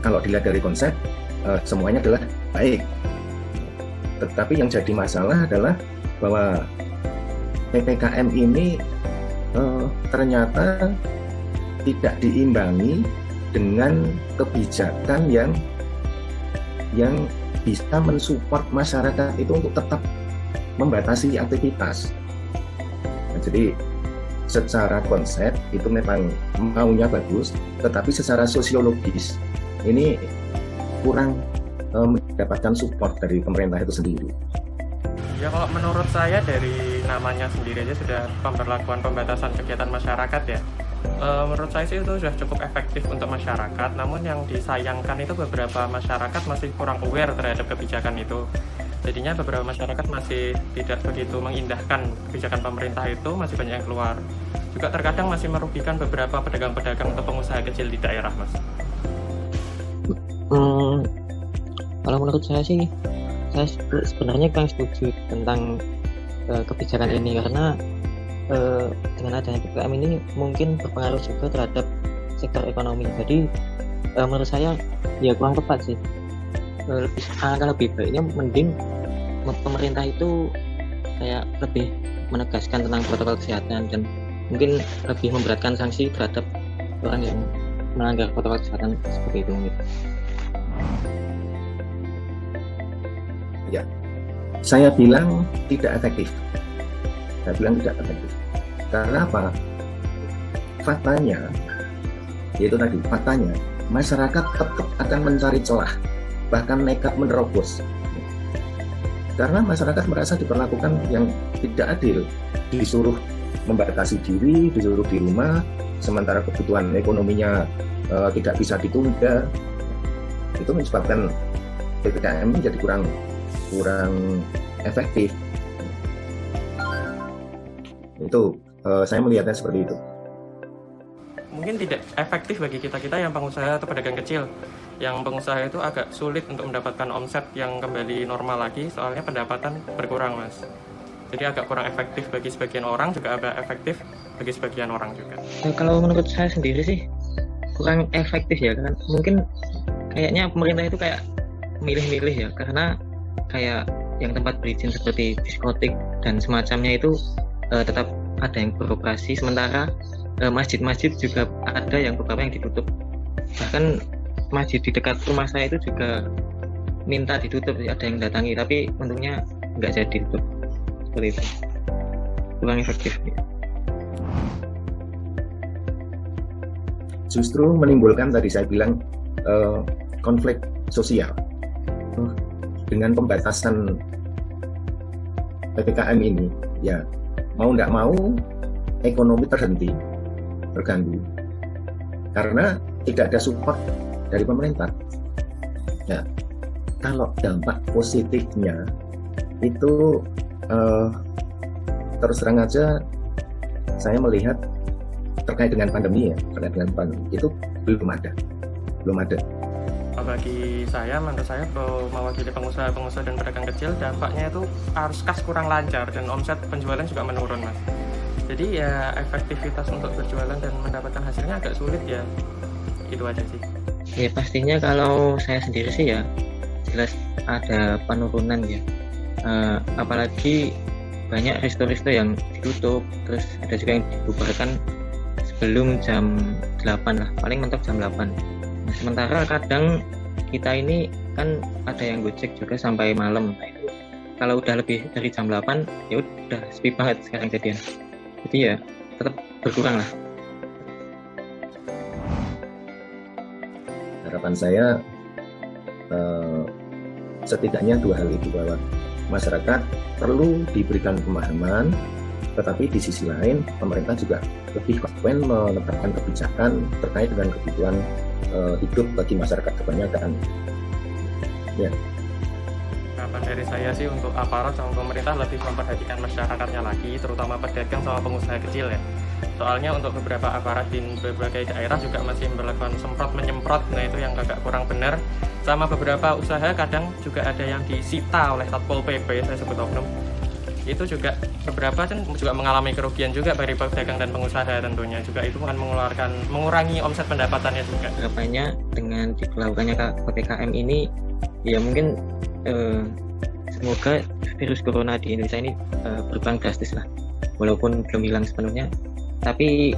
Kalau dilihat dari konsep, semuanya adalah baik. Tetapi yang jadi masalah adalah bahwa PPKM ini ternyata tidak diimbangi dengan kebijakan yang bisa mensupport masyarakat itu untuk tetap membatasi aktivitas. Nah, jadi secara konsep itu memang maunya bagus, tetapi secara sosiologis ini kurang mendapatkan support dari pemerintah itu sendiri. Ya, kalau menurut saya dari namanya sendiri aja sudah pemberlakuan pembatasan kegiatan masyarakat ya. Menurut saya sih itu sudah cukup efektif untuk masyarakat, namun yang disayangkan itu beberapa masyarakat masih kurang aware terhadap kebijakan itu. Jadinya beberapa masyarakat masih tidak begitu mengindahkan kebijakan pemerintah itu, masih banyak yang keluar. Juga terkadang masih merugikan beberapa pedagang-pedagang atau pengusaha kecil di daerah, Mas. Kalau menurut saya sih, saya sebenarnya kurang setuju tentang kebijakan ini, karena dengan adanya PPKM ini mungkin berpengaruh juga terhadap sektor ekonomi. Jadi menurut saya ya kurang tepat sih. Alangkah lebih baiknya mending pemerintah itu kayak lebih menegaskan tentang protokol kesehatan dan mungkin lebih memberatkan sanksi terhadap orang yang melanggar protokol kesehatan seperti itu. Ya, saya bilang tidak efektif. Karena apa? Faktanya, masyarakat tetap akan mencari celah, bahkan nekat menerobos. Karena masyarakat merasa diperlakukan yang tidak adil, disuruh membatasi diri, disuruh di rumah, sementara kebutuhan ekonominya tidak bisa ditunda. Itu menyebabkan PPKM menjadi kurang efektif. Itu saya melihatnya seperti itu. Mungkin tidak efektif bagi kita yang pengusaha atau pedagang kecil. Yang pengusaha itu agak sulit untuk mendapatkan omset yang kembali normal lagi, soalnya pendapatan berkurang, Mas. Jadi agak kurang efektif bagi sebagian orang, juga agak efektif bagi sebagian orang juga. Kalau menurut saya sendiri sih kurang efektif ya, kan mungkin kayaknya pemerintah itu kayak milih-milih ya, karena kayak yang tempat berizin seperti diskotik dan semacamnya itu tetap ada yang beroperasi, sementara masjid-masjid juga ada yang beberapa yang ditutup. Bahkan masjid di dekat rumah saya itu juga minta ditutup, ada yang datangi, tapi untungnya nggak jadi tutup. Seperti itu, kurang efektif ya. Justru menimbulkan, tadi saya bilang, konflik sosial. Dengan pembatasan PPKM ini, ya mau nggak mau ekonomi terganggu karena tidak ada support dari pemerintah. Ya, kalau dampak positifnya itu terus terang aja saya melihat terkait dengan pandemi itu belum ada. Bagi saya, menurut saya mewakili pengusaha dan pedagang kecil, dampaknya itu arus kas kurang lancar dan omset penjualan juga menurun, Mas. Jadi ya efektivitas untuk berjualan dan mendapatkan hasilnya agak sulit ya. Itu aja sih. Ya pastinya kalau saya sendiri sih ya jelas ada penurunan ya. Apalagi banyak resto-resto yang ditutup, terus ada juga yang dibubarkan sebelum jam 8 lah, paling mentok jam 8. Nah, sementara kadang kita ini kan ada yang gojek juga sampai malam. Nah, itu kalau udah lebih dari jam 8 ya udah sepi banget sekarang jadian. Jadi ya tetap berkurang lah. Harapan saya setidaknya 2 hal itu, bahwa masyarakat perlu diberikan pemahaman, tetapi di sisi lain pemerintah juga lebih konsekuen menetapkan kebijakan terkait dengan kebutuhan hidup bagi masyarakat kebanyakan. Ya. Harapan dari saya sih untuk aparat sama pemerintah lebih memperhatikan masyarakatnya lagi, terutama pedagang sama pengusaha kecil ya. Soalnya untuk beberapa aparat di berbagai daerah juga masih melakukan semprot-menyemprot, nah itu yang agak kurang benar. Sama beberapa usaha kadang juga ada yang disita oleh Satpol PP, saya sebut oknum. Itu juga beberapa kan juga mengalami kerugian juga bagi pedagang dan pengusaha, tentunya juga itu akan mengurangi omset pendapatannya juga. Harapannya dengan diberlakukannya PPKM ini ya mungkin semoga virus corona di Indonesia ini berkurang drastis lah, walaupun belum hilang sepenuhnya, tapi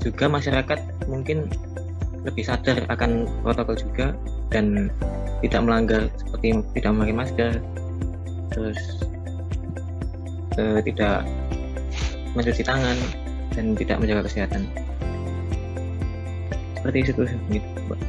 juga masyarakat mungkin lebih sadar akan protokol juga dan tidak melanggar, seperti tidak memakai masker, terus tidak mencuci tangan dan tidak menjaga kesehatan. Seperti itu, Mbak.